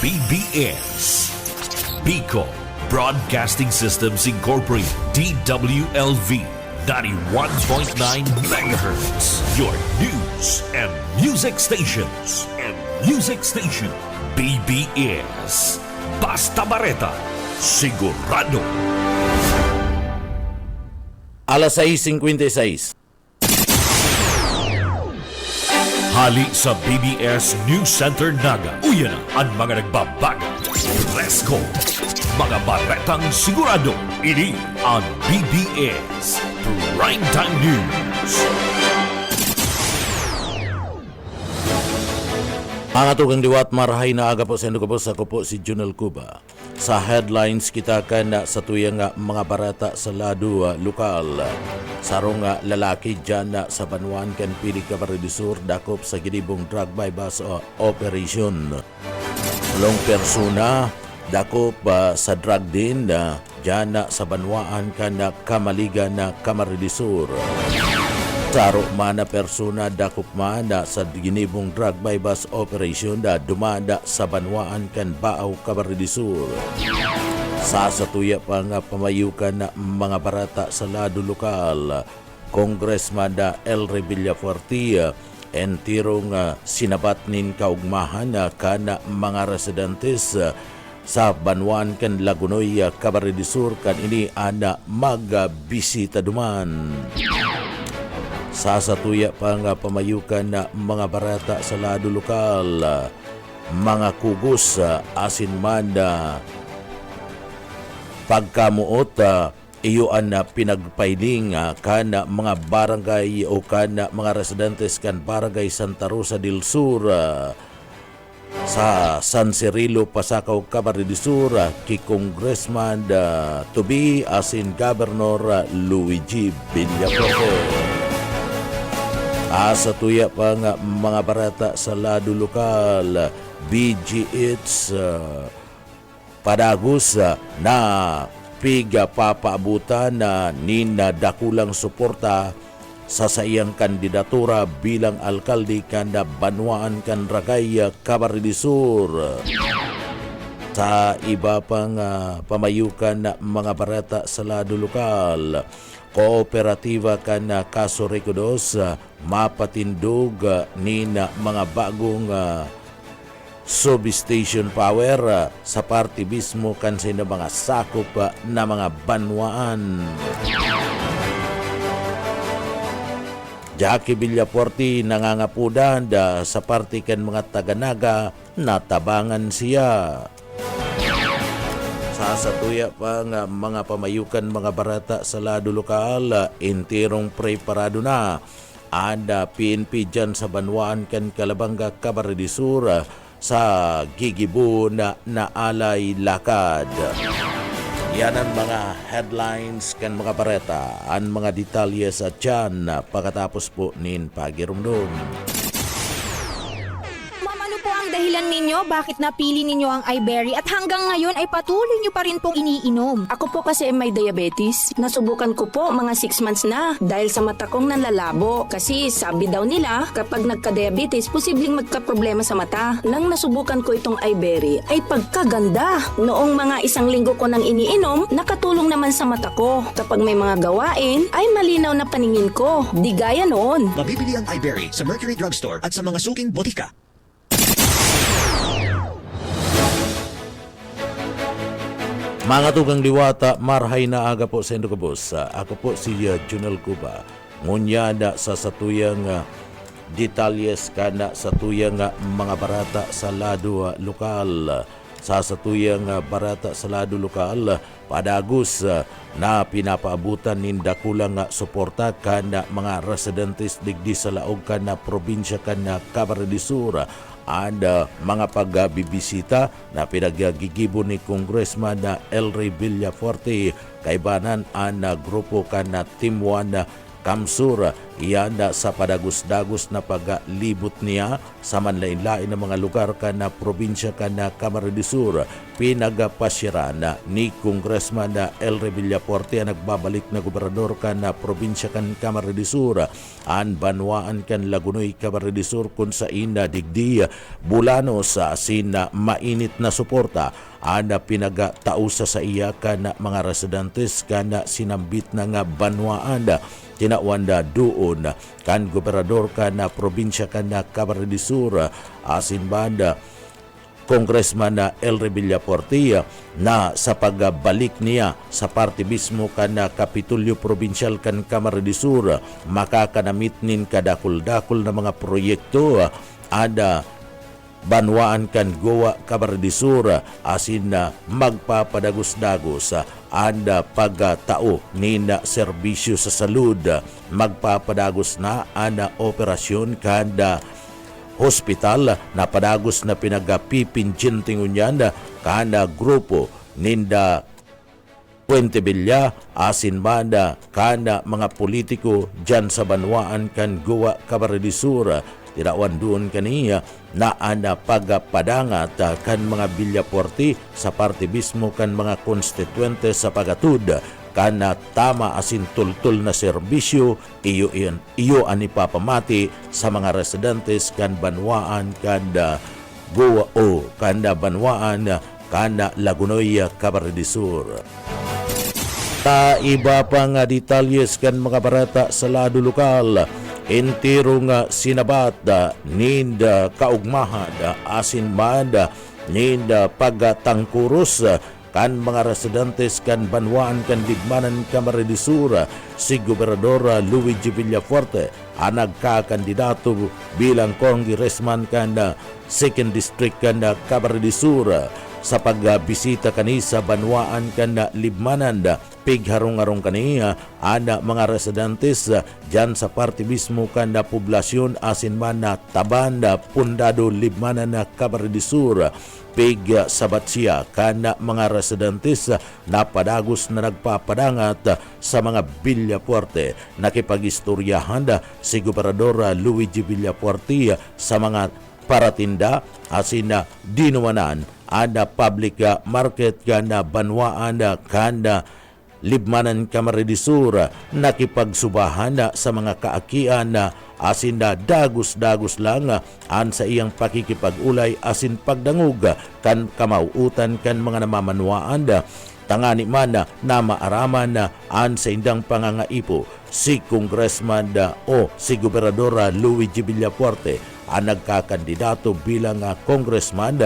BBS Bicol Broadcasting Systems Incorporated, DWLV 91.9 MHz, your news and music stations. BBS Basta Bareta, sigurado. Alas 6:56. Hali sa BBS News Center Naga. Uyan na ang mga nagbabago. Presko, mga baretang sigurado. Ini ang BBS Primetime News. Mga tugang diwat, marahay na aga po sa inyo po. Ako po si Junel Cuba. Sa headlines kita na sa tuyang mga barata sa lado lokal. Sarong lalaki dyan sa Banuan kan pili Camarines Sur dakop sa ginibong drug bypass operation. Long persona dakop sa drug din dyan sa Banuan kan Kamaligan na Camarines Sur. Saro mana persona dakop mana sa ginibong drug bypass operation da dumada sa Banwaan kan Baaw Camarines Sur. Sa satuya pa nga pamayukan na mga barata sa lado lokal, Congressman da El Villafuerte entirong sinabat nin kaugmahan kana mga residentes sa Banwaan kan Lagunoy Camarines Sur kan ini ana magbisita duman. Sa satuya pa nga pamayukan na mga barata sa lado lokal, mga kugos asin man pagkamuot iyoan na pinagpailing kana mga barangay o kana mga residentes kan barangay Santa Rosa del Sur sa San Cirilo, Pasakaw, Camarines Sur ki Congressman to be asin Governor Luigi Villafuerte. Sa tuya pa nga mga barata sa lado lokal, BGH Padagos na piga papaabutan na nina dakulang suporta sa sayang kandidatura bilang alkalde kan Banwaan kan Ragay, Camarines Sur. Sa iba pang pamayukan na mga barata sa lado lokal, Kooperatiba kan Kaso Recodos mapatindog ni na mga bagong substation power sa party mismo kan sa mga sakop na mga banwaan. Jackie Villafuerte nangangapudan sa party kan mga taga-naga natabangan siya. Sa satuya pa nga mga pamayukan mga barata sa lado lokal, intirong preparado na ada PNP dyan sa Banwaan kan Calabanga, Camarines Sur sa gigibo na alay lakad. Yan ang mga headlines kan mga barata, ang mga detalye sa dyan pagkatapos po nin pagirumdum. Dahilan ninyo bakit napili ninyo ang iBerry at hanggang ngayon ay patuloy nyo pa rin pong iniinom. Ako po kasi may diabetes. Nasubukan ko po mga 6 months na dahil sa mata kong nanlalabo. Kasi sabi daw nila kapag nagka-diabetes, posibleng magka-problema sa mata. Nang nasubukan ko itong iBerry ay pagkaganda. Noong mga 1 linggo ko nang iniinom, nakatulong naman sa mata ko. Kapag may mga gawain, ay malinaw na paningin ko. Di gaya noon. Mabibili ang iBerry sa Mercury Drugstore at sa mga suking botika. Mga tugang diwata, marhay na aga po sa inyo kabos. Ako po si Junel Cuba. Ngunyada sa satuyang detalyes kana sa tuyang mga barata sa lado lokal. Sa satuyang barata sa lado lokal, padagos na pinapaabutan nin dakulang suporta kana mga residentes digdi sa laog kana probinsya kana Camarines Sur. Mga pagbibisita na pinaggigibo ni Congressman El Villafuerte kay banan ang grupo kan Team 1 Kamsur iyan sa padagos-dagos na paglibot niya sa manlain-lain na mga lugar na probinsya na Camarines Sur. Pinagapasyaran ni Congressman Elry Villafuerte ang nagbabalik na gobernador na probinsya Camarines Sur. An banwaan Lagunoy Camarines Sur kung sa ina digdi bulanos sina mainit na suporta ana pinagatausa sa iya na mga residentes na sinambit na nga banwaan. Tinawanda doon kan gobernador na probinsya na Camarines Sur asin banda Congressman Elry Villafuerte na sa pagbalik niya sa party mismo na Kapitulyo Provincial kan Camarines Sur makakanamit nin kadakul-dakul na mga proyekto ada banwaan kan Goa Camarines Sur asin na magpapadagos-dagos anda pagtao nina serbisyo sa salud magpapadagos na ana operasyon kada hospital na padagos na pinagapipinjinting unyan kana grupo ninda Puente Villa asin banda kana mga politiko dyan sa banwaan kan Goa Camarines Sur. Tinawan doon kaniya na ana pagapadangat kan mga Villafuerte sa parte mismo kan mga konstituente sa pagatud kana tama asin tultul na serbisyo iyo ani papamati sa mga residentes kan banwaan kanda Goa o kanda banwaan kana Lagunoy Camarines Sur. Ta iba pa nga detalyes kan mga barata sa lado lokal. Entero nga sinabat ninda kaugmahad asin manda ninda pagtangkuros kan mga residentes kan banwaan kan digmanan Camarines Sur si Gobernador Luigi Villafuerte ang nagkakandidato bilang congressman kan 2nd District kan Camarines Sur sa pagbisita kani sa banwaan kan libmanan pigharong-harong kaniya ana mga residentes dyan sa parte mismo kan na poblasyon asin man na tabanda pundado libmanan na Camarines Sur pig sabat siya kan mga residentes na padagos na nagpapadangat sa mga Villafuerte. Nakipag-istoryahan si Gobernador Luigi Villafuerte sa mga paratinda asin na dinumanan ada public market kana banwaan kana libmanan Camarines Sur nakipagsubahan sa mga kaakian asin na dagos-dagos lang an sa iyang pakikipag-ulay asin pagdangog kan kamauutan kan mga namamanwaan tangani man na maaraman an sa indang pangangaipo si Congressman o si Gobernador Luigi Villafuerte ang nagkakandidato bilang congressman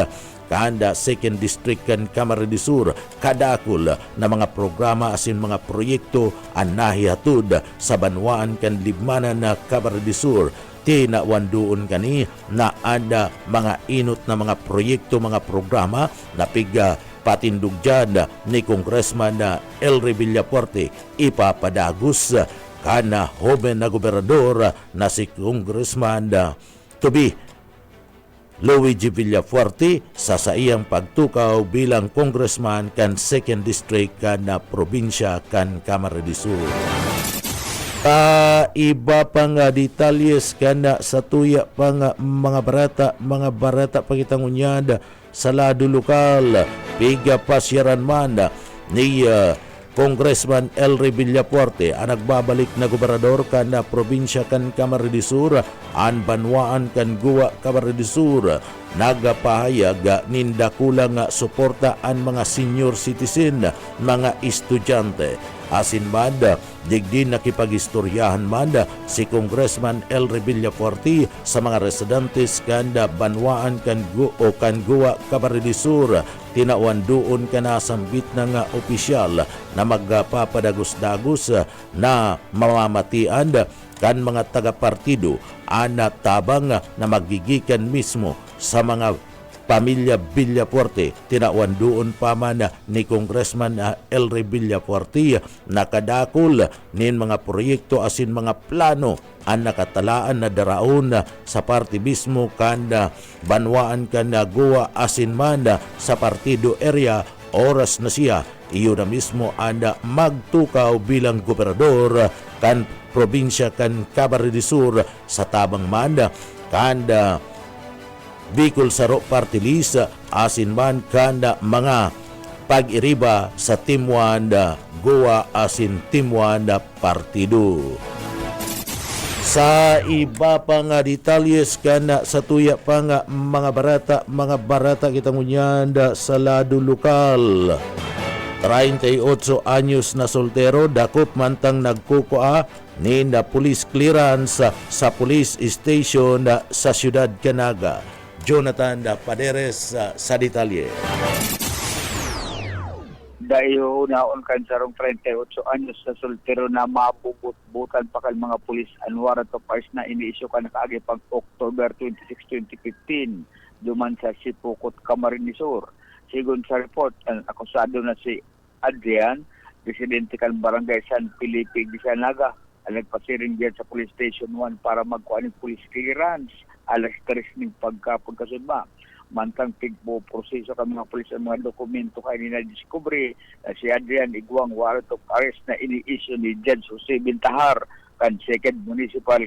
kanda 2nd District kan Camarines Sur kadakul na mga programa asin mga proyekto ang nahihatod sa banwaan kan libmanan na Camarines Sur. Tinawandoon kani na ada mga inot na mga proyekto mga programa na piga patindog dyan ni Congressman Elry Villafuerte ipapadagos kana hoben na gobernador na si Congressman to be Luigi Villafuerte sa iyang pagtukaw bilang congressman kan 2nd District kan na probinsya kan Camarines Sur. Iba pang detalyes kan sa tuya pang mga barata pagitangunyad sa lado lokal piga pasyaran man ni Congressman Elry Villafuerte ang nagbabalik na gobernador kan na probinsya kan Camarines Sur an banwaan kan Goa Camarines Sur nagapahayag ninda kulang suporta ang mga senior citizen mga estudyante asin man digdi nakipag-istoryahan man si Congressman Elry Villafuerte sa mga residentes kan banwaan kan Goa Camarines Sur tinawan doon ka na sambit ng opisyal na magpapadagos-dagos na mamamatian kan mga taga-partido ana tabang na magigikan mismo sa mga pamilya Villafuerte. Tinawan doon pa man ni Congressman Elry Villafuerte nakadakol nin mga proyekto asin mga plano ang nakatalaan na daraon sa parti mismo kan banwaan kan Goa asin man sa partido area oras na siya iyo na mismo ang magtukaw bilang gobernador kan probinsya kan Camarines Sur sa tabang man kanda Bicol Saro Party List asin man kanda mga pag-iriba sa Team 1 Goa asin Team 1 Partido. Sa iba pa nga detalyes kana sa tuya pa nga mga barata kita ngunyan sa lado lokal. 38 anyos na soltero dakop mantang nagkukuha ni na police clearance sa police station sa siyudad Canaga. Jonathan Paderes sa detalye. Dahil naon kan sarong 38 anyos sa soltero na mabubut-butan pa kan mga pulis ang warrant of arrest na iniisyo ka nakaagi pag October 26, 2015 duman sa Sipukot, Camarines Sur. Sigon sa report, ang akusado na si Adrian, residente kan barangay San Felipe, Bisanaga, ang nagpasiring diyan sa police station 1 para magkuha ng police clearance alas 3 ng pagkasudma. Mantang tigbo proseso ka mga pulis ang mga dokumento kay na-discovery na si Adrian Iguang warrant of arrest na ini-issue ni Judge Jose Bintahar kan 2nd Municipal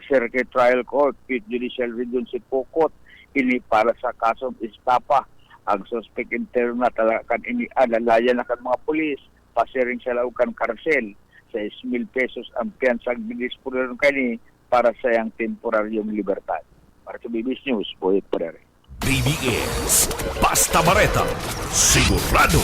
Circuit Trial Court, 5th Judicial Region Sipokot, ini para sa kasong istapa. Ang suspect intero na talakan ini alalayan na kan mga pulis, pasiring sa laukan karsel sa 6,000 pesos ang piyansang binispulong kani para sa yang temporaryong libertad. Para sa BBS News, Boyet Padere. BBS Basta Bareta Sigurado.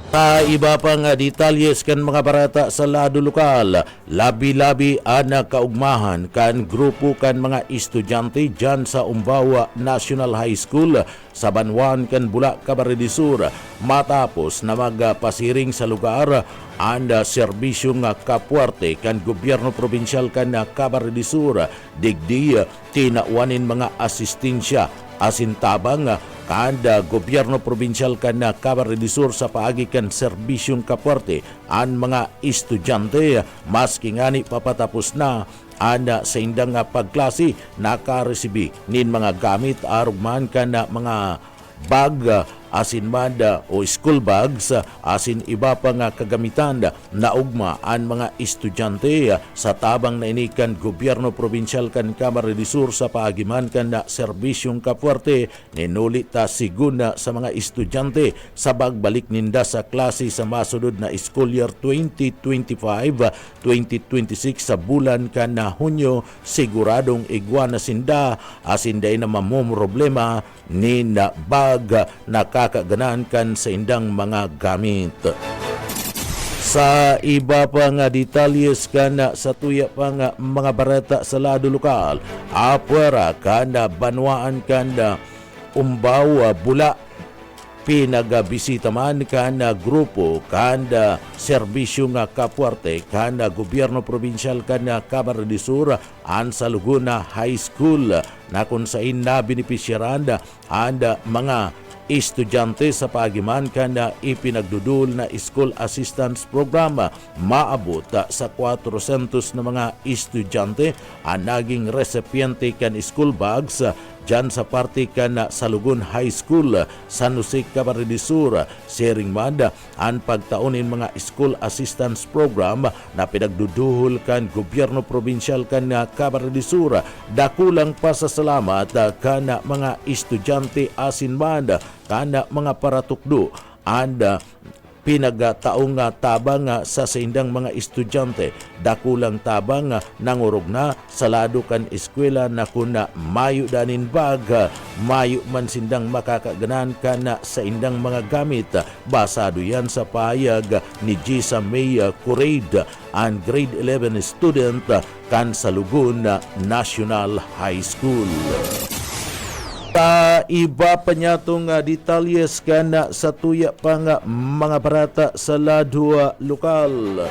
Sa iba pang detalyes kan mga barata sa lado lokal, labi-labi ang kaugmahan kan grupo kan mga estudyante dyan sa Umbawa National High School sa Banwan kan Bula, Camarines Sur matapos na magpasiring sa lugar ang serbisyo nga kapuarte kan gobyerno probinsyal kan Camarines Sur digdi tinawanin mga asistensya asin tabang kada gobyerno probinsyal kan Camarines Sur sa paagi kan serbisyong kapuarte ang mga estudyante maski ngani papatapos na ana sa indang pagklase nakaresibi nin mga gamit arugman kan mga bag asin manda o school bags asin iba pa nga kagamitan na ugma ang mga estudyante sa tabang na inikan gobyerno probinsyal kan Camarines Sur sa paagiman kan na serbisyong kapuarte ninulit ta siguna sa mga estudyante sa bagbalik ninda sa klase sa masunod na school year 2025-2026 sa bulan kan na Hunyo siguradong igwana sinda asin day na mamom problema ni na bag na kakaganan kan sa indang mga gamit. Sa iba pa nga detalyes kan sa tuya pa nga mga barata sa lado lokal, apwera kan banwaan kan Umbaw, Bula, pinagabisita man kan grupo kan serbisyo nga kapuarte kan gobyerno probinsyal kan Camarines Sur an sa Laguna High School na kung saan na benepisyaran ang mga estudyante sa pagiman kan ipinagdudul na School Assistance Program maabot sa 400 na mga estudyante ang naging recipiente kan school bags dyan sa parte kan Salugon High School, San Jose, Camarines Sur. Sharing man ang pagtaunin mga School Assistance Program na pinagduduhol kan gobyerno probinsyal kan Camarines Sur. Dakulang pasasalamat kan mga estudyante asin man kan mga paratukdo and pinagataong tabang sa saindang mga estudyante dakulang tabang nangurog na sa lado kan eskwela na kuna mayo danin bag mayo man sindang makakaganan kan sa indang mga gamit basado yan sa payag ni Gisa May Coraid ang grade 11 student kan sa Lugon National High School. Sa iba pa niya itong detalyes kan sa tuya pa nga mga barata sa lado lokal.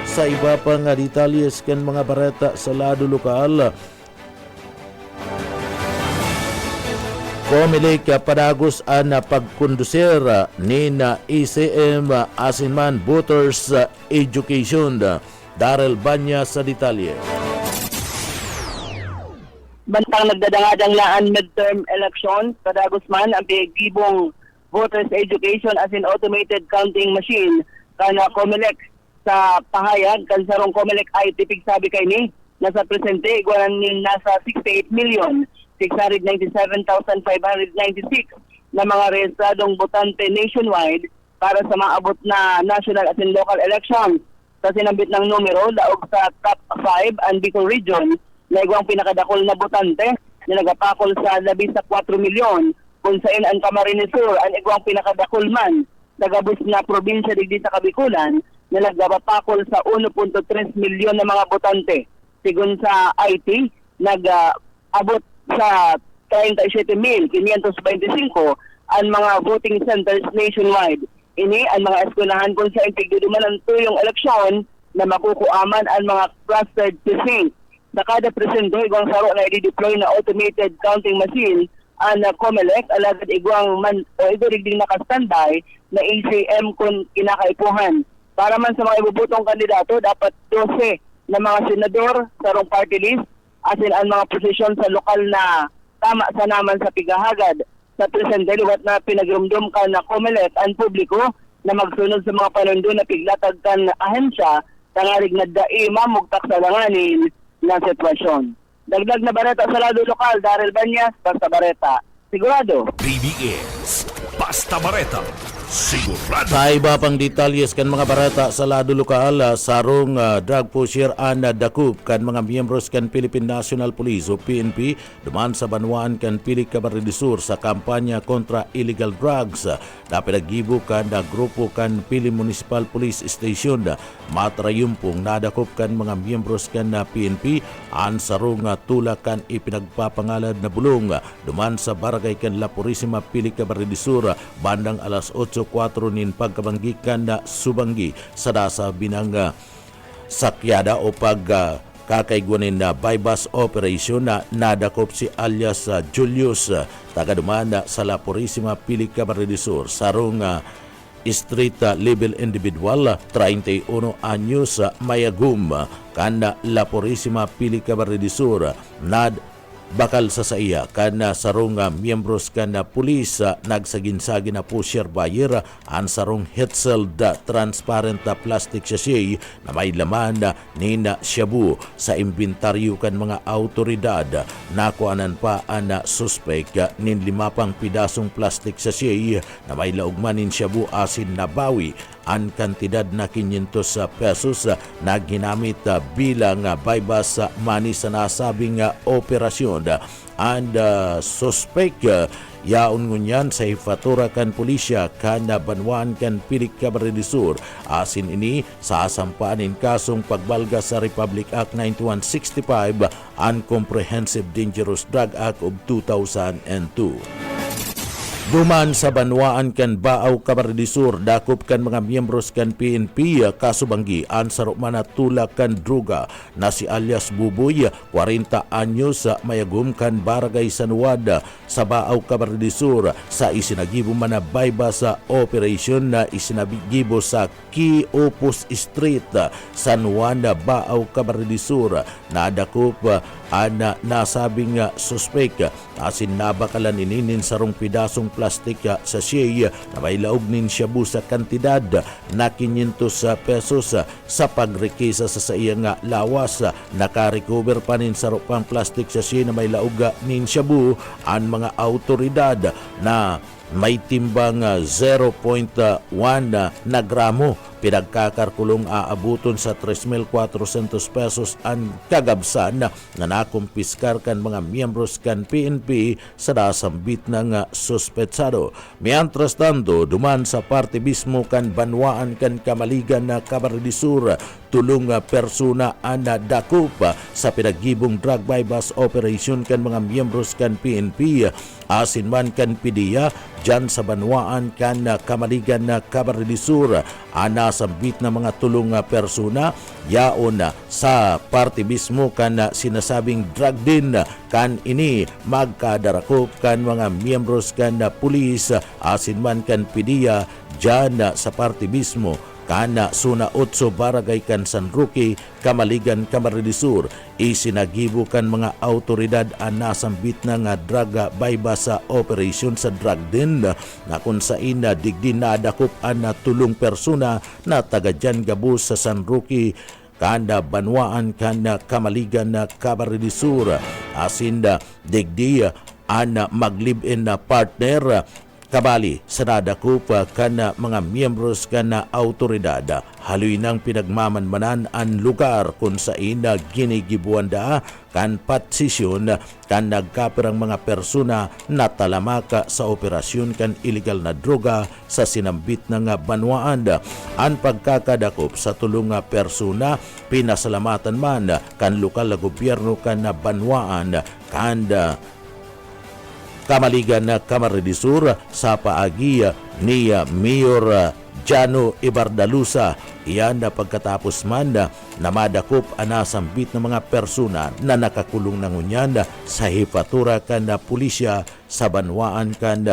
Sa iba pa nga detalyes kan mga barata sa lado lokal, Comelec padagos ang pagkondusir ni na ECM Asinman Voters Education. Darrell Banya sa detalye. Bantang nagdadangadanglaan midterm election, padagos man ang pinagibong voters education as in automated counting machine kana Comelec sa pahayag kan sarong Comelec IT pigsabi kay ni nasa presente iguanan ni nasa 68,697,596 na mga rehistradong botante nationwide para sa maabot na national at local elections. Sa sinambit ng numero daog sa top 5 and Bicol region na iguang pinakadakol na botante na nagapakol sa labi sa 4 milyon kung saan ang Camarines Sur ang iguang pinakadakol man sa gabos na probinsya digdi sa Kabikulan na nagapakol sa 1.3 milyon na mga botante. Sigun sa IT, nag-abot sa 37,525 ang mga voting centers nationwide. Ini ang mga eskwelahan kung saan tigduduman ang tuyong eleksyon na makukuaman ang mga clustered precincts. Sa kada presinto, igwang saro na i-deploy na automated counting machine ang Comelec, alagad igwang igurigding naka-standby na ACM kung kinakaipuhan. Para man sa mga ibubutong kandidato, dapat 12 na mga senador sarong party list, asin ang mga posisyon sa lokal na tama sa naman sa pigahagad. Sa presente, liwat na pinagrumdum ka na Comelec ang publiko na magsunod sa mga panundon na piglatag kan ahensya tangarig na daima mugtak sa langanin na sitwasyon. Dagdag na bareta sa lado lokal, Daryl Banyas, Basta Bareta. Sigurado. PBS Basta Bareta, sigurado. Sa iba pang detalyes kan mga barata sa lado lokal, sarong drug pusher an dakup kan mga miyembros kan Philippine National Police o PNP duman sa banwaan kan Pili Camarines Sur sa kampanya kontra illegal drugs. Napinagibo kan na grupo kan Pili Municipal Police Station matrayumpong nadakup kan mga miyembros kan PNP an sarong tulak kan ipinagpapangalad na bulong duman sa barangay kan La Purisima Pili Camarines Sur bandang alas 8:04 nin pagkabanggikan na subanggi sa dasa binang sakyada o pagkakaiguanin na bypass operation na nadakop si alias Julius tagaduman sa La Purisima Pili Camarines Sur sarong street level individual 31 anyos mayagum kan La Purisima Pili Camarines Sur nad bakal sa saiya kan sarong miyembros kan pulis nagsaginsagi na pusher buyer ang sarong hetzel transparent plastic sachet na may laman ni shabu sa inventaryo kan mga autoridad. Nakuanan pa ang suspect nin 5 pang pidasong plastic sachet na may laugmanin shabu asin nabawi ang kantidad na 500 pesos na ginamit bilang bypass money sa nasabing operasyon. And suspect yaon ngunyan sa ifatura kan pulisya kan banwaan kan Pili Camarines Sur asin ini sa asampaanin kasong pagbalga sa Republic Act 9165 and Comprehensive Dangerous Drug Act of 2002. Duman sa banwaan kan Baaw Camarines Sur dakop kan mga miyembros kan PNP kasubanggi an sarok manatulak kan druga na si alias Buboy 40 anyos mayagum kan barangay San Juan sa Baaw Camarines Sur sa isinagibo man na bypass sa operation na isinagibo sa Key Opus Street San Juan Baaw Camarines Sur na dakop an nasabing suspect asin nabakalan ininin sarong pidasong plastic sa sachet na may laog nin shabu sa kantidad na 500 pesos sa pagrekisa sa saiyang lawas. Nakarecover pa nin sarong pang plastic sachet na may laog nin shabu ang mga autoridad na may timbang 0.1 na gramo. Pinagkakarkulong aabuton sa 3,400 pesos ang kagabsan na nakumpiskar kan mga miyembros kan PNP sa dasambit ng suspetsado. Mientras tanto, duman sa parte mismo kan banwaan kan Kamaligan na Camarines Sur, tulong persona ang dakup sa pinagibong drug bypass operation kan mga miyembros kan PNP asin man kan PDEA dyan sa banwaan kan Kamaligan na Camarines Sur. Nasambit na mga tulong persona yaon sa parte mismo kan sinasabing drug din kan ini magkadarakop kan mga miyembros kan pulis asin man kan PDEA dyan sa parte mismo kana Suna 8 Barangay kan San Roque, Kamaligan, Camarines Sur. Isinagibo kan mga autoridad ang nasambit na nga draga bayba sa operasyon sa drug den na kung saan digdi nadakop ang tulong persona na taga dyan gabus sa San Roque, kanda Banwaan, kanda Kamaligan na Camarines Sur. Asin digdi ang maglib-in na partner kabali sa nadakop kana mga miyembros kana autoridad. Haloy nang pinagmamanmanan ang lugar kung saan ginigibuanda kan patsisyon kan nagkapirang mga persona na talamaka sa operasyon kan illegal na droga sa sinambit ng Banwaan. Ang pagkakadakop sa tulong persona pinasalamatan man kan lokal na gobyerno kan Banwaan kanda Kamaligan na Camarines Sur sa paagi ni Mayor Jano Ibardalusa. Iyan na pagkatapos man na madakop ang nasambit ng mga persona na nakakulong ng unyan sa hipatura kan na pulisya sa Banwaan kan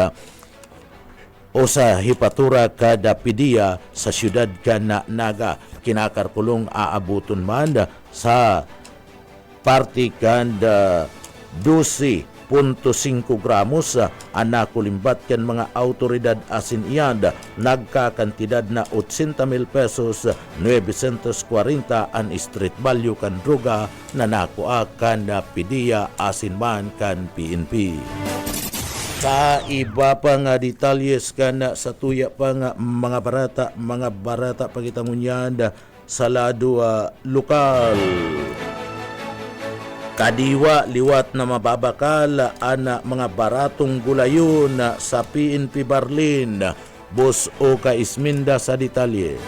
o sa hipatura kada pidiya sa siyudad kan na Naga. Kinakarkulong aabuton man sa party kan 12.5 gramos ang nakulimbat kan mga autoridad asin iyan nagkakantidad na 80,000 pesos 940 ang street value kan droga na nakuha kan pidiya asin man kan PNP. Sa iba pa nga detalyes kan sa tuya pa nga mga barata pagitangunyan sa lado lokal. Kadiwa liwat na mababakal ang mga baratong gulayon sa PNP Barlin. Boss Oka Isminda sa detalye.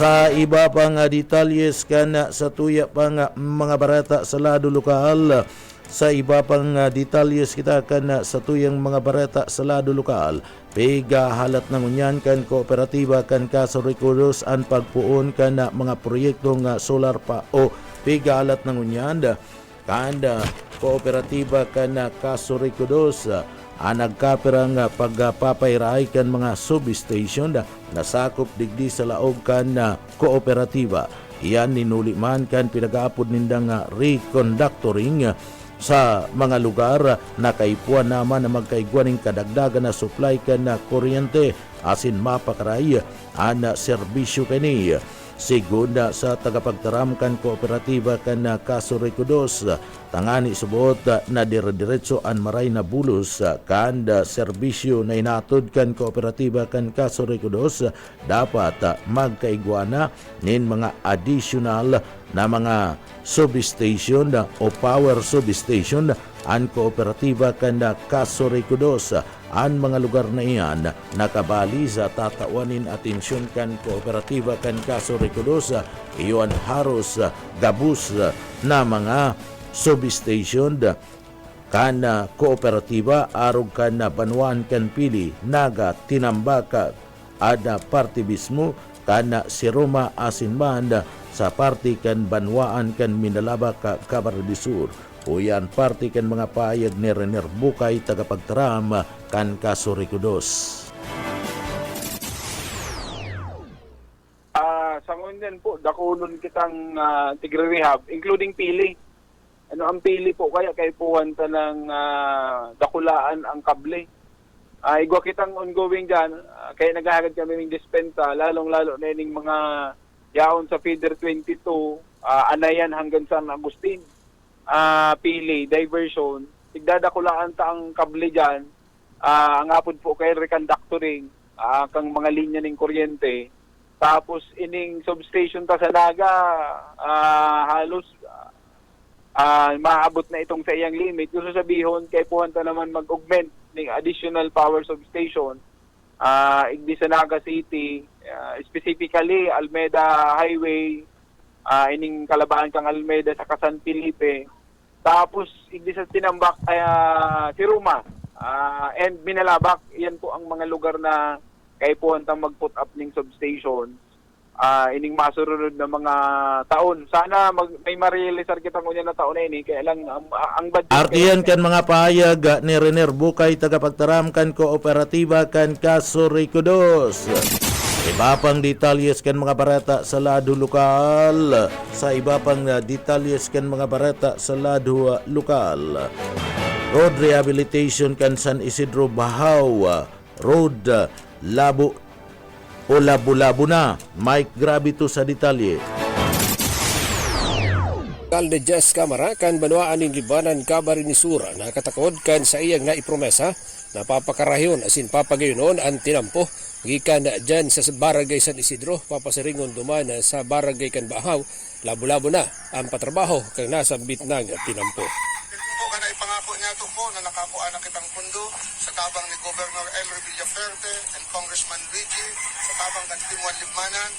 Sa iba pa nga detalyes kan sa tuya pa nga mga barata sa lado lokal. Sa iba pang detalyes kita kan sa tuyang mga barata sa lado lokal. Pega halat ng unyan kan kooperatiba kan Kaso Recodos ang pagpuon kan mga proyektong solar pa o pega halat ng unyan kan kooperatiba kan Kaso Recodos ang nagkapirang pagpapayraay kan mga substation na sakop digdi sa laog kan kooperatiba. Iyan ninuli man kan pinag-aapod nindang reconductoring sa mga lugar na kaipuan naman na magkaigwaning kadagdagan na supply kan na kuryente asin mapakaray ang serbisyo kani. Segunda sa tagapagtaram kan kooperatiba kan na Kaso Recodos tangani subuot na dire-diretso an maray na bulos kan serbisyo na inatod kan kooperatiba kan Kaso Recodos dapat magkaigwana nin mga additional na mga substation o power substation ang kooperatiba kan Kaso Recodos. Ang mga lugar na iyan nakabali sa tatawanin atensyon kan kooperatiba kan Kaso Recodos. Iyon haros gabus na mga substation kan kooperatiba arog kan Banwaan kan Pili, Naga, Tinambaka ada parti bismo kan Siroma asinman sa parti kan Banwaan kan Minalaba ka Camarines Sur. Uyan parti kan mga payag ni Rener Bukay tagapagtaram kan Kaso Recodos. Sa ngunyan po, dakulon kitang tigre-rehab, including pili. Ano ang pili po kaya kay puwan ta ng dakulaan ang kable. Igwa kitang ongoing dyan, kaya naghahagad kami ng dispensa, lalong-lalo na yung mga yaon sa Feeder 22, Anayan hanggang San Agustin. Pili, diversion, tigdadakulaan ta ang kable dyan, ang apod po kay reconductoring, kang mga linya ng kuryente, tapos ining substation ta sa Naga, halos maabot na itong sa iyang limit. Gusto sabihin, kay puhan ta naman mag-augment ng additional power substation, igdi sa Naga City, specifically Almeda Highway, ining kalabaan kang Almeda sa San Felipe, tapos igdi sa Tinambak Siruma and Minalabak. Yan po ang mga lugar na kay po hantang mag-put up ng substation. ining masurunod na mga taon. Sana may ma-realisar kita ngunyan na taon na ini. Kaya lang, ang budget... Artiyan kan mga pahayag ni Rener Bukay tagapagtaram kan kooperatiba kan kaso Ricodos. Iba pang detalyes kan mga barata sa lado lokal. Sa iba pang detalyes kan mga barata sa lado lokal. Road rehabilitation kan San Isidro Bahaw. Road Labo o labo-labo na. Mike, grabe to sa detalye. Alcalde Jess Camara kan banwaan ng Libanan Camarines-Sur nakatakod kan sa iyang naipromesa na papakarahyon asin papagayunon ang tinampo gikan dyan sa barangay San Isidro papasiringon duman sa barangay kan Bahaw labo-labo na ang patrabaho kang nasa bitnang tinampo. Po kana ipangako niya to po na nakakuha na kitang pundo sa tabang ni Governor Elmer Villaferte and Congressman Luigi sa tabang kan Timuan Libmanan.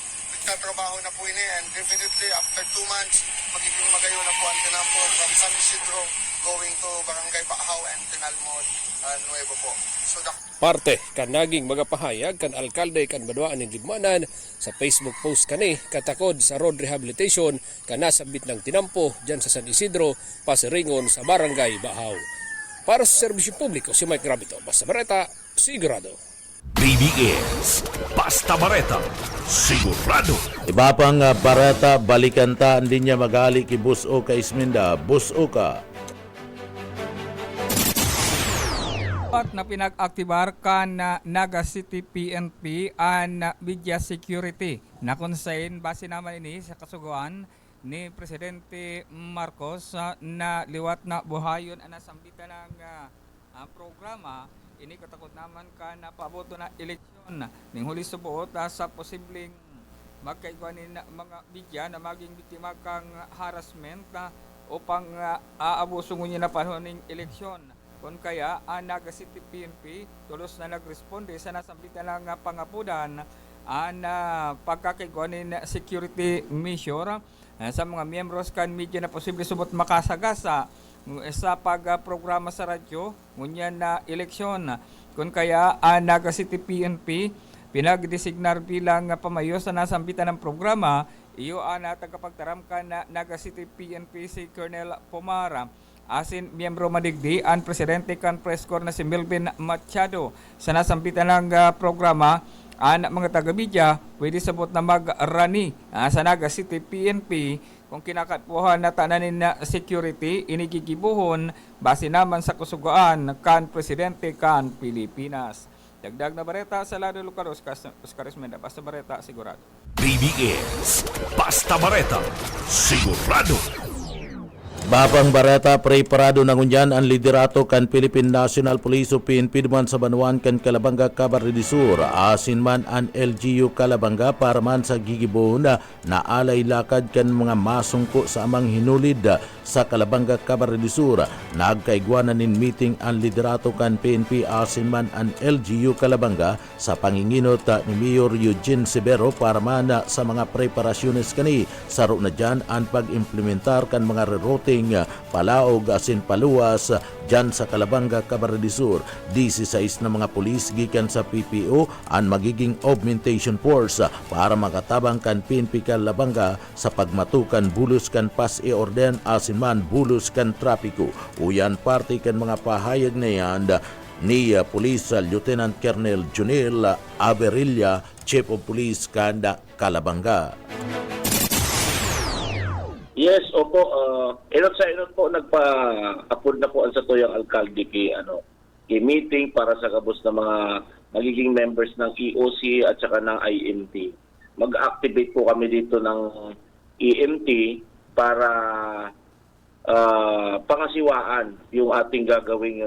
Nagtatrabaho na po ini and definitely after 2 months magiging magayon na po ang tinampo from San Isidro going to Barangay Bahaw and Tinalmon Nuevo po. So Parte kan naging mga pahayag kan alkalde kan banwaan ng Libmanan sa Facebook post kani katakod sa road rehabilitation kan nasa bitnang tinampo dyan sa San Isidro pasiringon sa barangay Bahaw. Para sa serbisyo publiko si Mike Grabito, Basta Bareta, sigurado. BBS Basta Bareta, sigurado. Iba pang barata, balikan ta, hindi niya magali ki Buso ka Isminda. Buso ka. At na pinag-aktibar ka na Naga City PNP and Media Security na konsain base naman ini sa kasuguan ni Presidente Marcos na liwat na buhayon ang nasambitan ng programa. Ini katakot naman ka na paboto na eleksyon ning huli subuot sa posibleng magkaigwanin na mga media na maging biktima kang harassment upang aabuso ngunyan na panahon ng eleksyon. Kung kaya, ang Naga City PNP tulos na nagresponde sa nasambitan ng pangapudan ang pagkakaigwanin security measure sa mga miyembros kan media na posible subot makasagasa sa pagprograma sa radyo ngunyan na eleksyon. Kung kaya, ang Naga City PNP pinagdesignar bilang pamayo sa nasambitan ng programa, iyo ang tagapagtaram ka na Naga City PNP si Colonel Pomara. Asin miyembro madigdi ang presidente kan press corps na si Melvin Machado sa nasambitan ng programa ang mga taga-media pwede sabot na mag-rani sa Naga City PNP kung kinakatpuhan na tananin na security inigigibuhon base naman sa kusugaan kan presidente kan Pilipinas. Dagdag na bareta sa lado lokal Oscar Ismenda, Basta Bareta, sigurado. BBS Basta Bareta, sigurado. Babang barata preparado na ngunyan ang liderato kan Philippine National Police o PNP duman sa Banuan kan Calabanga, Camarines Sur. Asin man ang LGU Calabanga para man sa gigibuhon na alay lakad kan mga masungko sa amang hinulid sa Calabanga, Camarines Sur. Nagkaigwanan nin meeting ang liderato kan PNP asin man ang LGU Calabanga sa panginginot ni Mayor Eugene Severo para man sa mga preparasyones kani. Saro na dyan ang pag-implementar kan mga rerouting palaog asin paluwas dyan sa Calabanga, Camarines Sur. 16 na mga pulis gikan sa PPO ang magiging augmentation force para makatabang kan PNP Calabanga sa pagmatukan bulos kan pas e orden asin man bulos kan trapiko. Uyan parte kan mga pahayag na yan ni Police Lieutenant Colonel Junel Averilla, Chief of Police kanda Calabanga. Yes, opo. Inot po nagpa-approve na po ang sa tuyang alkalde meeting para sa kabos ng mga magiging members ng EOC at saka ng IMT. Mag-activate po kami dito ng EMT para pangasiwaan yung ating gagawing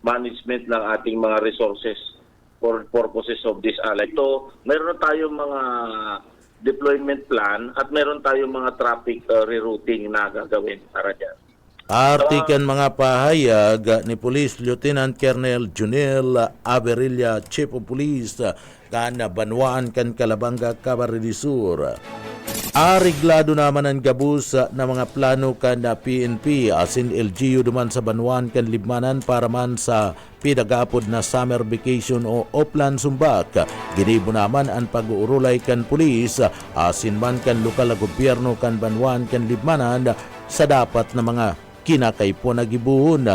management ng ating mga resources for purposes of this alay. So, meron tayong mga deployment plan at meron tayong mga traffic rerouting na gagawin para dyan. Artikan mga pahayag ni Police Lieutenant Colonel Junel Averilla, Chief of Police kan Banwaan kan Calabanga, Camarines Sur. Ariglado naman ang gabus na mga plano kan PNP asin LGU duman sa Banwaan kan Libmanan para man sa pinagapod na summer vacation o Oplan Sumbak. Ginibo naman ang pag-uurulay kan pulis asin man kan lokal na gobyerno kan Banwaan kan Libmanan sa dapat na mga kinakaipo na gibuhon.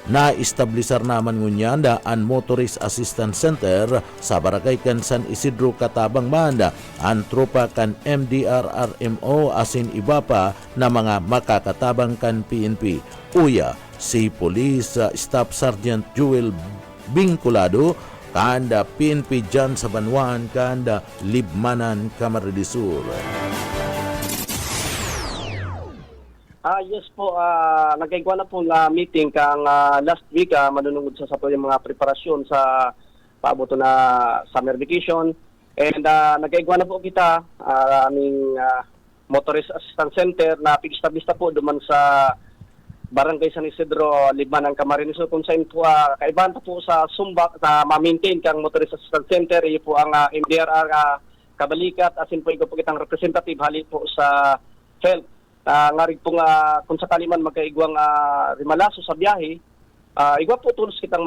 Na-establisar naman ngunyan ang Motorist Assistance Center sa Barangay kan San Isidro, Katabang man ang tropa kan MDRRMO asin iba pa na mga makakatabang kan PNP. Uya si Police Staff Sergeant Joel Vinculado kanda PNP dyan sa Banwaan kanda Libmanan, Camarines Sur. Yes po, nagkaigwa na po na meeting kang last week manunungod sa sato yung mga preparasyon sa paaboto na summer vacation. And nagkaigwa na po kita aming Motorist Assistance Center na pig-establish na po duman sa Barangay San Isidro, Libmanan, Camarines Sur. Kung saan po kaibahan pa po sa Sumbak na ma-maintain kang Motorist Assistance Center, iyo po ang MDRR Kabalikat, asin po ikaw po kitang representative hali po sa health. Ngarig po nga kung sakali man magkaigwang rimalaso sa biyahe, igwa po tulos kitang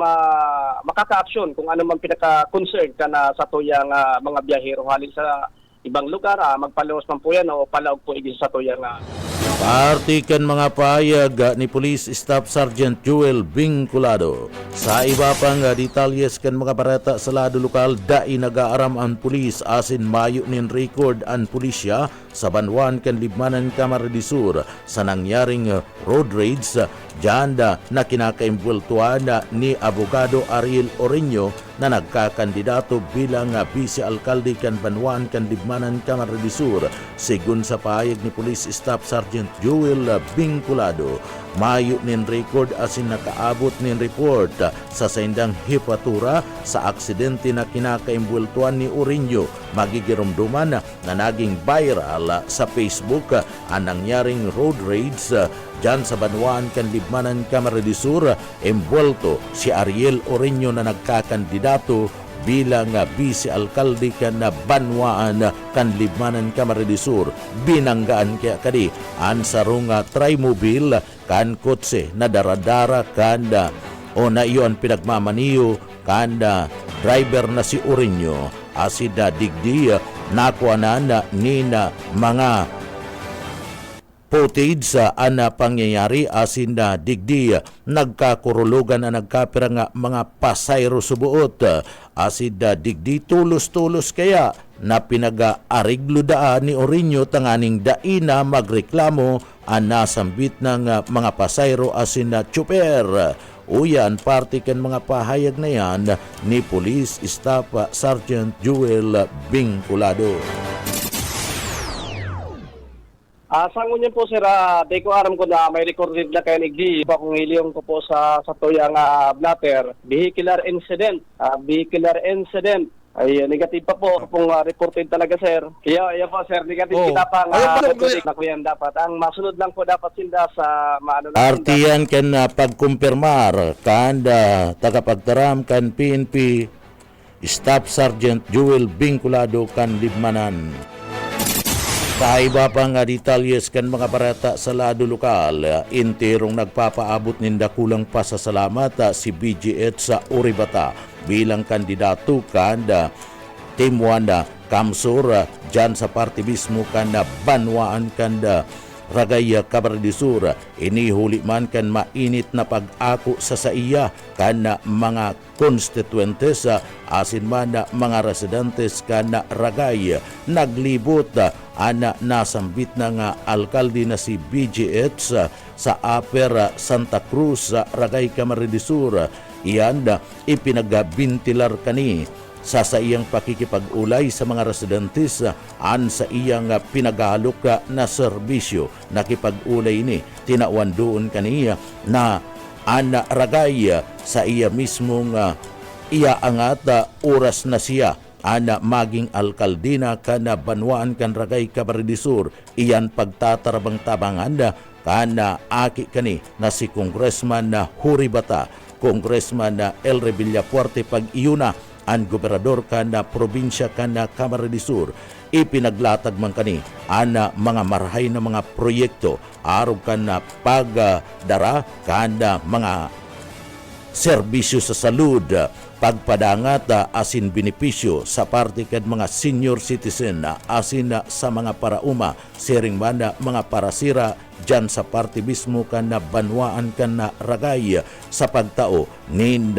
makaka-aksyon kung ano man pinaka-concern ka na sa tuyang mga biyahero halin sa ibang lugar, magpalawas man po yan o palaog po igis sa tuyang Partikan mga pahayag ni Police Staff Sergeant Joel Vinculado. Sa iba pang detalyes kan mga barata sa lado lokal, dai nagaaram ang pulis asin mayo nin record ang pulisya sa Banwaan kan Libmanan, Camarines Sur sa nangyaring road rage dyan na kinakaimbultuan ni Abogado Ariel Oreño na nagkakandidato bilang vice-alkalde kan Banwaan kan Libmanan, Camarines Sur. Sigun sa pahayag ni Police Staff Sergeant Joel Vinculado, mayo nin record asin nakaabot nin report sa saindang hipatura sa aksidente na kinakaimbultuan ni Oreño. Magigirumduman na naging viral sa Facebook ang nangyaring road rage dyan sa Banwaan kan Libmanan, Camarines Sur. Envuelto si Ariel Oreño na nagkakandidato bilang vice-alkalde kan Banwaan kan Libmanan, Camarines Sur. Binanggaan kaya kadi ang sarong trimobile kan kotse na daradara kanda o na iyon pinagmamaniyo kanda driver na si Oreño asida digdi nakuanan ni na mga footage sa pangyayari asin na digdi nagkakurulugan na nagkapira nga mga pasayro subuot asin na digdi tulos-tulos kaya na pinag-ariglo daan ni Oreño tanganing daina magreklamo ang nasambit ng mga pasayro asin na tsuper. Uyan, parte kan mga pahayag na yan ni Police Staff Sergeant Joel Vinculado. Sangon niyo po sir, di ko aram ko na may recorded na kayo nigdi. Iba kong hiliyong ko po sa tuyang blatter. Vehicular incident. Ay, negative pa po kung reported talaga sir. Kaya po sir, negative kita pang na kuyan dapat. Ang masunod lang po dapat sinda sa maano lang. Artiyan kan pagkumpirmar kan tagapagtaram kan PNP Staff Sergeant Joel Vinculado kan Libmanan. Sa iba pang detalyes kan mga barata sa lado lokal, interong nagpapaabot ninda kulang pasasalamat si BGH sa Uribata bilang kandidato kanda Team Wanda Kamsur dyan sa party mismo kanda Banwaan kanda Ragaya, Camarines Sur. Inihuli man kan mainit na pag-ako sa iya kan mga konstituentes asin man mga residentes kan Ragay. Naglibot ana nasambit na nga alkalde na si BGH sa Upper Santa Cruz sa Ragay, Camarines Sur. Iyan ipinagbintilar kani sa iyang pakikipag-ulay sa mga residentes an sa iyang pinagalok na serbisyo. Nakipag-ulay ni tinawan doon kaniya na ana Ragay sa iya mismong iya angat oras na siya ana maging alkaldina kana Banwaan kan Ragay, Camarines Sur. Iyan pagtatarabang-tabangan kana aki kani na si Congressman na Huribata, Congressman na Elre Villafuerte pag-iyuna ang gobernador kana probinsya kana Camarines Sur. Ipinaglatag man kani ana mga marahay na mga proyekto arog kana pagdara kana mga serbisyo sa salud, pagpadangat asin benepisyo sa parte kad mga senior citizen asin sa mga parauma, sering man mga parasira dyan sa parte mismo kan na banwaan kan na ragay sa pagtao nin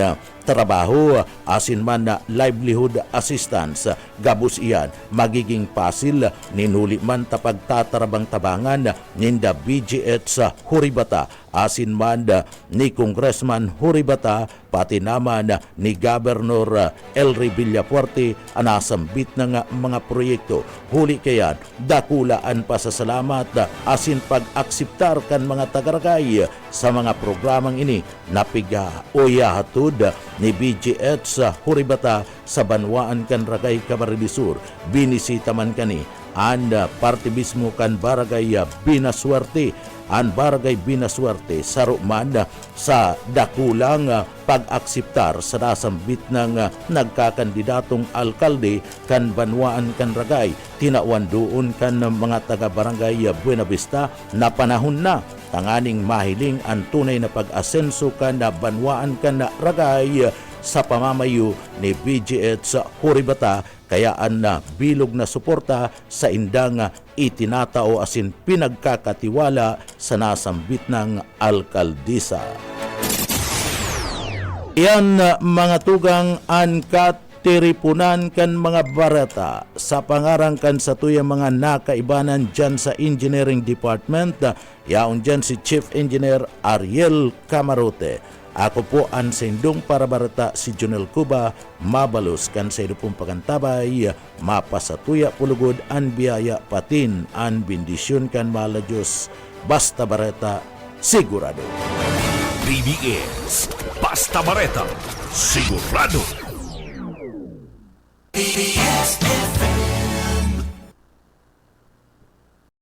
trabaho asin man na livelihood assistance. Gabus iyan magiging pasil ninuli man tapagtatarabang tabangan ninda BGH sa Huribata asin man ni Congressman Huribata pati naman ni Governor Elre Villafuerte anasambit ng mga proyekto. Huli kayan dakulaan pa sa salamat asin pag-aksiptar kan mga tagaragay sa mga programang ini napiga oya hatud ni BGH sa Huribata sa banwaan kan Ragay Camarines Sur. Binisita man kani an parte mismo kan Barangay Binasuerte, an Barangay Binasuerte saruman sa dakulang pag-aksiptar sa nasambit ng nagkakandidatong alkalde kan banwaan kan Ragay. Tinawan doon kan mga taga-barangay Buenavista na panahon na tanganing mahiling ang tunay na pag-asenso kan na banwaan kan na Ragay sa pamamayo ni BGH sa Huribata, kayaan na bilog na suporta sa indang itinatao asin pinagkakatiwala sa nasambit ng alkaldesa. Iyan mga tugang an tiripunan kan mga barata sa pangarang kan sa tuyang mga nakaibanan dyan sa engineering department. Yaon dyan si Chief Engineer Ariel Camarote. Ako po ang sendong para barata si Junel Cuba, mabalos kan sa pong pagantabay, mapasatuya pulugod an biyaya patin an bendisyon kan mala Diyos. Basta barata, sigurado. BBS Basta Bareta, sigurado. BBS